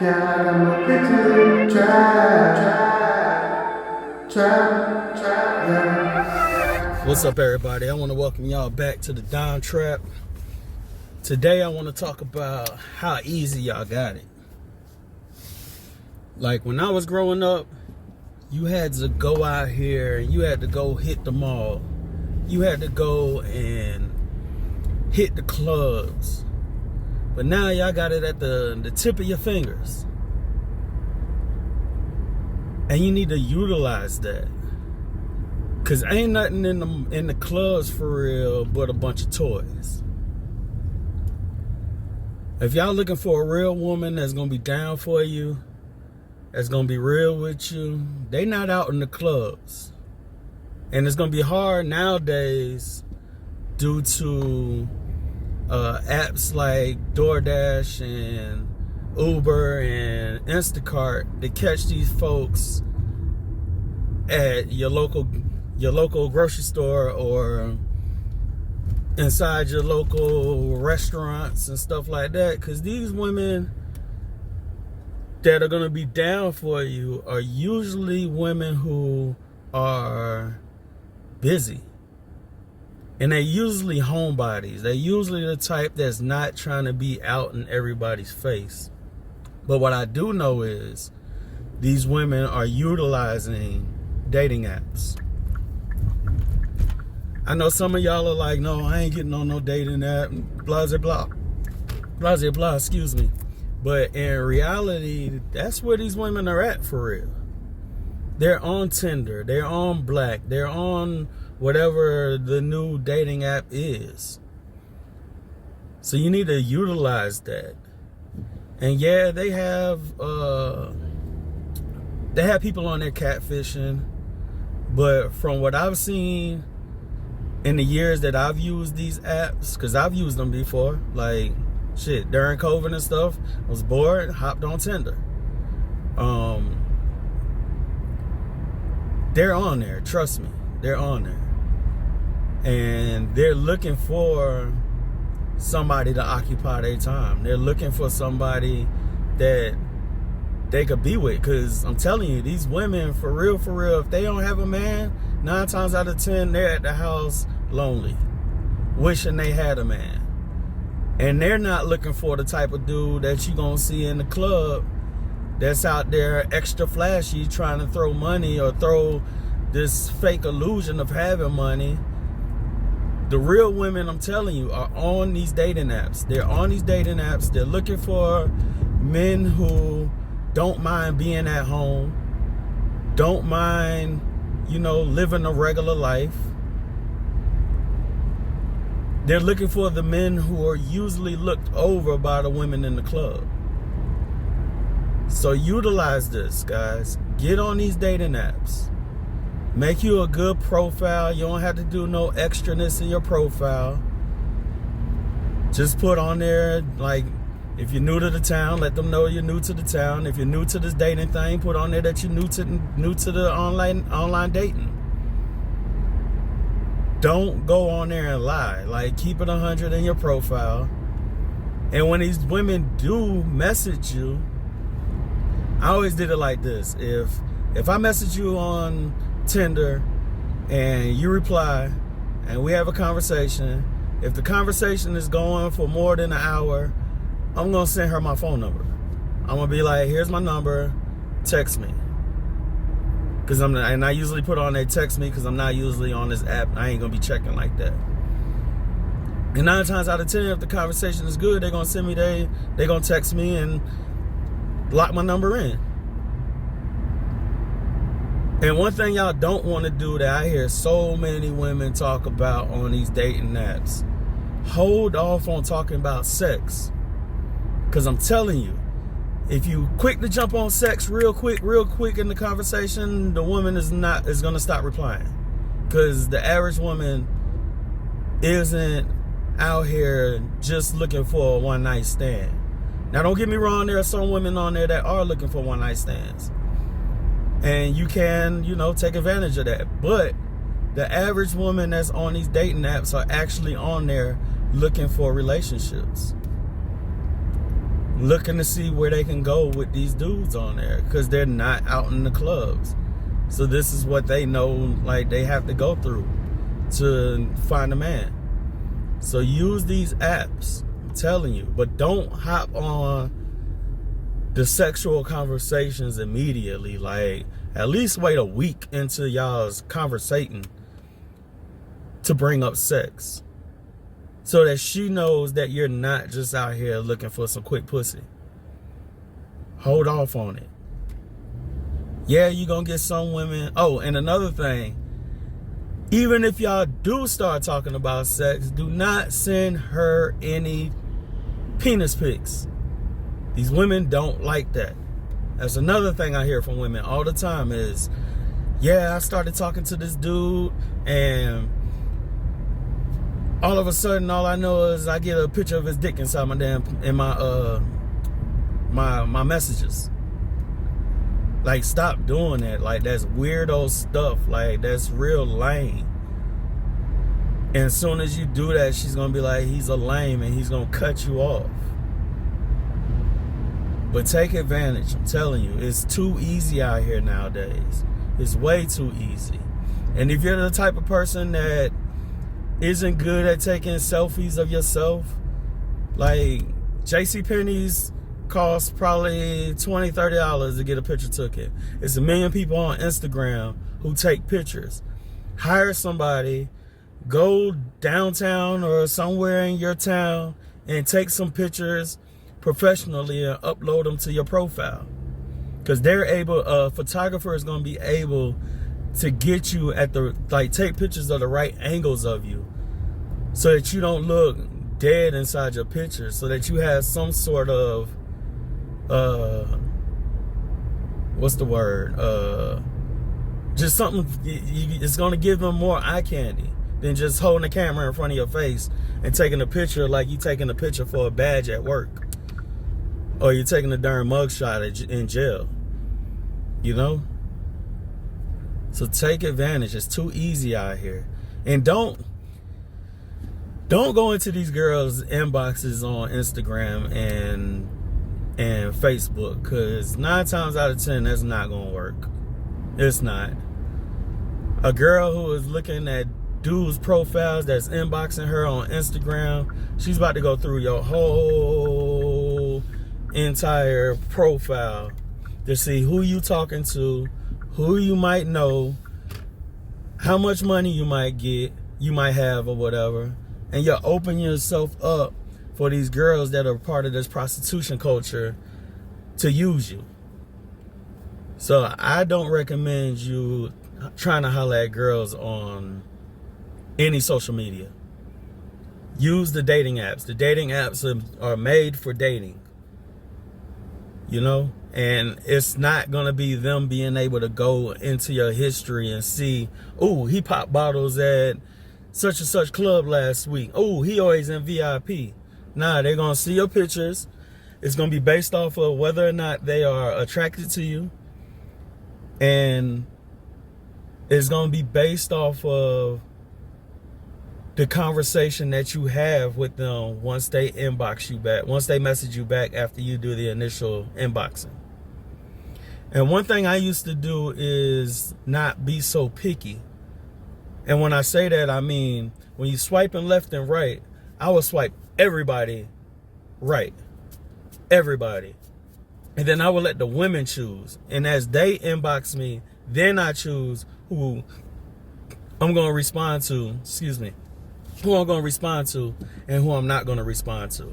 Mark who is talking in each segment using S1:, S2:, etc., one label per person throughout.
S1: What's up, everybody? I want to welcome y'all back to the Down Trap. Today I want to talk about how easy y'all got it. Like when I was growing up, you had to go out here and you had to go hit the mall. You had to go and hit the clubs. But now y'all got it at the tip of your fingers. And you need to utilize that. Cause ain't nothing in the clubs for real but a bunch of toys. If y'all looking for a real woman that's gonna be down for you, that's gonna be real with you, they not out in the clubs. And it's gonna be hard nowadays due to apps like DoorDash and Uber and Instacart to catch these folks at your local grocery store or inside your local restaurants and stuff like that. Because these women that are going to be down for you are usually women who are busy. And they're usually homebodies. They're usually the type that's not trying to be out in everybody's face. But what I do know is these women are utilizing dating apps. I know some of y'all are like, no, I ain't getting on no dating app, blah, blah, blah, blah, blah, excuse me. But in reality, that's where these women are at for real. They're on Tinder, they're on Black, they're on whatever the new dating app is. So you need to utilize that. And yeah, they have people on there catfishing, but from what I've seen in the years that I've used these apps, because I've used them before, like shit, during COVID and stuff, I was bored, hopped on Tinder. They're on there, trust me, they're on there. And they're looking for somebody to occupy their time. They're looking for somebody that they could be with. Because I'm telling you, these women, for real, if they don't have a man, 9 times out of 10, they're at the house lonely, wishing they had a man. And they're not looking for the type of dude that you're going to see in the club that's out there extra flashy, trying to throw money or throw this fake illusion of having money. The real women, I'm telling you, are on these dating apps. They're on these dating apps. They're looking for men who don't mind being at home, don't mind, living a regular life. They're looking for the men who are usually looked over by the women in the club. So utilize this, guys. Get on these dating apps. Make you a good profile. You don't have to do no extraness in your profile. Just put on there, like, if you're new to the town, let them know you're new to the town. If you're new to this dating thing, put on there that you're new to the online dating. Don't go on there and lie. Like, keep it 100 in your profile. And when these women do message you, I always did it like this. If I message you on Tinder and you reply and we have a conversation, if the conversation is going for more than an hour, I'm gonna send her my phone number. I'm gonna be like, here's my number, text me. And I usually put on there, text me, because I'm not usually on this app. I ain't gonna be checking like that. And 9 times out of 10, if the conversation is good, they're gonna send me, they gonna text me and lock my number in. And one thing y'all don't want to do that I hear so many women talk about on these dating apps, hold off on talking about sex. Because I'm telling you, if you quick to jump on sex real quick in the conversation, the woman is going to stop replying. Because the average woman isn't out here just looking for a one-night stand. Now, don't get me wrong, there are some women on there that are looking for one-night stands. And you can, take advantage of that. But the average woman that's on these dating apps are actually on there looking for relationships. looking to see where they can go with these dudes on there, because they're not out in the clubs. So this is what they know, like, they have to go through to find a man. So use these apps, I'm telling you, but don't hop on the sexual conversations immediately. Like, at least wait a week into y'all's conversating to bring up sex, so that she knows that you're not just out here looking for some quick pussy. Hold off on it. Yeah, you're gonna get some women. Oh, and another thing, even if y'all do start talking about sex, do not send her any penis pics. These women don't like that. That's another thing I hear from women all the time is, yeah, I started talking to this dude, and all of a sudden, all I know is I get a picture of his dick inside my messages. Like, stop doing that. Like, that's weirdo stuff. Like, that's real lame. And as soon as you do that, she's gonna be like, he's a lame, and he's gonna cut you off. But take advantage. I'm telling you, it's too easy out here nowadays. It's way too easy. And if you're the type of person that isn't good at taking selfies of yourself, like, JCPenney's cost probably $20, $30 to get a picture taken. It's a million people on Instagram who take pictures. Hire somebody, go downtown or somewhere in your town and take some pictures professionally and upload them to your profile. Because they're able, a photographer is going to be able to get you at the, like, take pictures of the right angles of you, so that you don't look dead inside your picture, so that you have some sort of what's the word, just something. It's going to give them more eye candy than just holding a camera in front of your face and taking a picture like you taking a picture for a badge at work, or you're taking a darn mugshot in jail, you know? So take advantage. It's too easy out here. And don't go into these girls' inboxes on Instagram and Facebook, because 9 times out of 10, that's not going to work. It's not. A girl who is looking at dudes' profiles that's inboxing her on Instagram, she's about to go through your whole entire profile to see who you talking to, who you might know, how much money you might have or whatever. And you're opening yourself up for these girls that are part of this prostitution culture to use you. So I don't recommend you trying to holler at girls on any social media. Use the dating apps. The dating apps are made for dating, you know? And it's not going to be them being able to go into your history and see, oh, he popped bottles at such and such club last week. Oh, he always in VIP. Nah, they're going to see your pictures. It's going to be based off of whether or not they are attracted to you. And it's going to be based off of the conversation that you have with them once they inbox you back, once they message you back after you do the initial inboxing. And one thing I used to do is not be so picky. And when I say that, I mean, when you swiping left and right, I would swipe everybody right. Everybody. And then I would let the women choose. And as they inbox me, then I choose who I'm going to respond to, who I'm going to respond to and who I'm not going to respond to.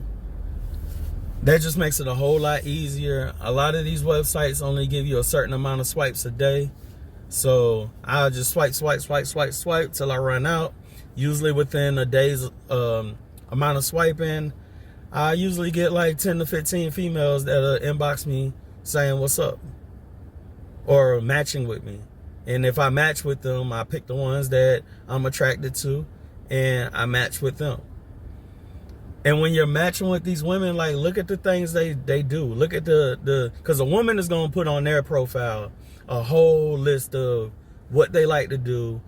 S1: That just makes it a whole lot easier. A lot of these websites only give you a certain amount of swipes a day. So I'll just swipe till I run out. Usually within a day's amount of swiping, I usually get like 10 to 15 females that'll inbox me saying what's up or matching with me. And if I match with them, I pick the ones that I'm attracted to and I match with them. And when you're matching with these women, like, look at the things they do. Look at because a woman is going to put on their profile a whole list of what they like to do,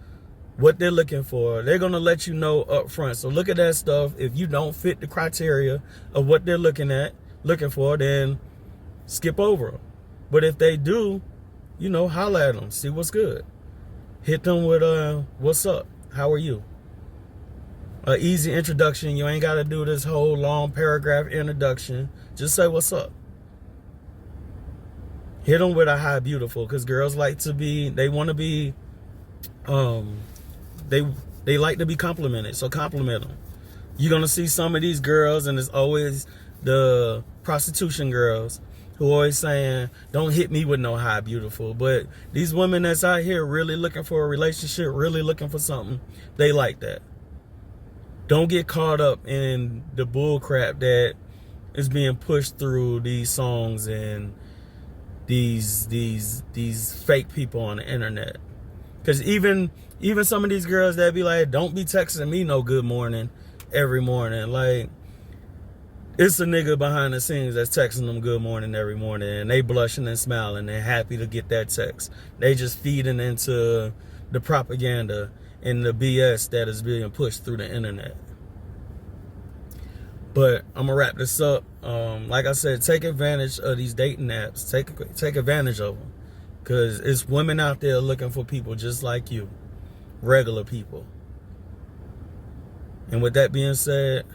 S1: what they're looking for. They're going to let you know up front. So look at that stuff. If you don't fit the criteria of what they're looking at, looking for, then skip over them. But if they do, holla at them, see what's good. Hit them with what's up, how are you? An easy introduction. You ain't got to do this whole long paragraph introduction. Just say what's up. Hit them with a hi, beautiful, because girls like to be, they want to be, they like to be complimented, so compliment them. You're going to see some of these girls, and it's always the prostitution girls who always saying, don't hit me with no hi, beautiful. But these women that's out here really looking for a relationship, really looking for something, they like that. Don't get caught up in the bull crap that is being pushed through these songs and these fake people on the internet. Because even some of these girls that be like, don't be texting me no good morning every morning. Like, it's a nigga behind the scenes that's texting them good morning every morning, and they blushing and smiling and happy to get that text. They just feeding into the propaganda and the BS that is being pushed through the internet. But I'm gonna wrap this up. Like I said, take advantage of these dating apps. Take advantage of them, because it's women out there looking for people just like you, regular people. And with that being said,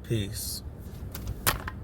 S1: peace.